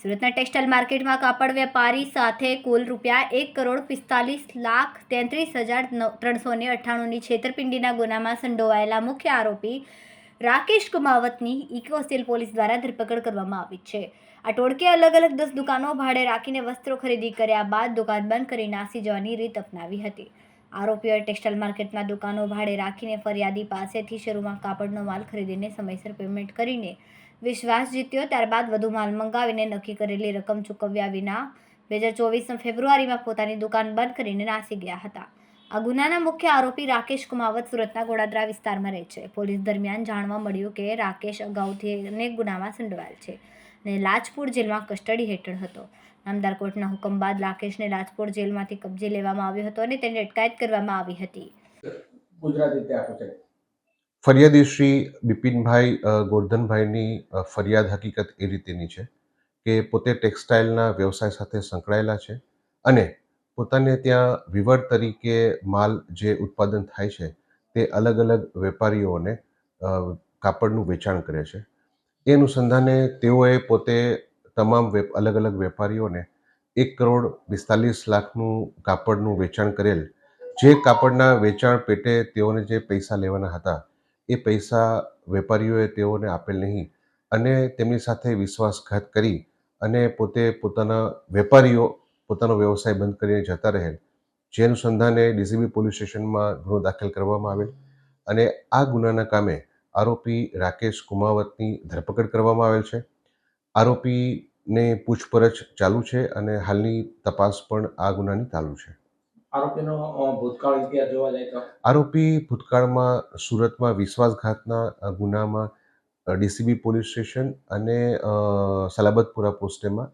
સુરતના ટેક્સટાઇલ માર્કેટમાં કાપડ વેપારી સાથે કુલ ₹1,45,33,398ની છેતરપિંડીના ગુનામાં સંડોવાયેલા મુખ્ય આરોપી રાકેશ કુમાવતની ઇકોસેલ પોલીસ દ્વારા ધરપકડ કરવામાં આવી છે. આ ટોળકે અલગ અલગ 10 દુકાનો ભાડે રાખીને વસ્ત્રો ખરીદી કર્યા બાદ દુકાન બંધ કરી નાસી જવાની રીત અપનાવી હતી. આરોપીઓએ ટેક્સટાઇલ માર્કેટમાં દુકાનો ભાડે રાખીને ફરિયાદી પાસેથી શરૂમાં કાપડનો માલ ખરીદીને સમયસર પેમેન્ટ કરીને વિશ્વાસ જીત્યો. ત્યારબાદ વધુ માલ મંગાવીને નક્કી કરેલી રકમ ચૂકવ્યા વિના 2024 ફેબ્રુઆરીમાં પોતાની દુકાન બંધ કરીને નાસી ગયા હતા. આ ગુનાના મુખ્ય આરોપી રાકેશ કુમાવત સુરતના ગોડાદરા વિસ્તારમાં રહે છે. પોલીસ દરમિયાન જાણવા મળ્યું કે રાકેશ અગાઉથી અનેક ગુનામાં સંડોવાયેલ છે અને લાજપુર જેલમાં કસ્ટડી હેઠળ હતો. નામદાર કોર્ટના હુકમ બાદ રાકેશને લાજપુર જેલમાંથી કબજે લેવામાં આવ્યો હતો અને તેની અટકાયત કરવામાં આવી હતી. ફરિયાદી શ્રી બિપિનભાઈ ગોરધનભાઈની ફરિયાદ હકીકત એ રીતેની છે કે પોતે ટેક્સટાઇલના વ્યવસાય સાથે સંકળાયેલા છે અને પોતાને ત્યાં વિવર તરીકે માલ જે ઉત્પાદન થાય છે તે અલગ અલગ વેપારીઓને કાપડનું વેચાણ કરે છે. એ અનુસંધાને તેઓએ પોતે તમામ અલગ અલગ વેપારીઓને 1,45,00,000નું કાપડનું વેચાણ કરેલ. જે કાપડના વેચાણ પેટે તેઓને જે પૈસા લેવાના હતા એ પૈસા વેપારીઓએ તેઓને આપેલ નહીં અને તેમની સાથે વિશ્વાસઘાત કરી અને વેપારીઓ પોતાનો વ્યવસાય બંધ કરીને જતા રહેલ. જે અનુસંધાને ડીસીબી પોલીસ સ્ટેશનમાં ગુનો દાખલ કરવામાં આવેલ અને આ ગુનાના કામે આરોપી રાકેશ કુમાવતની ધરપકડ કરવામાં આવેલ છે. આરોપીને પૂછપરછ ચાલુ છે અને હાલની તપાસ પણ આ ગુનાની ચાલુ છે. આરોપીનો ભૂતકાળ ઇતિહાસ જોવા જાય તો આરોપી ભૂતકાળમાં સુરતમાં વિશ્વાસઘાતના ગુનામાં ડીસીબી પોલીસ સ્ટેશન અને સલાબતપુરા પોસ્ટેમાં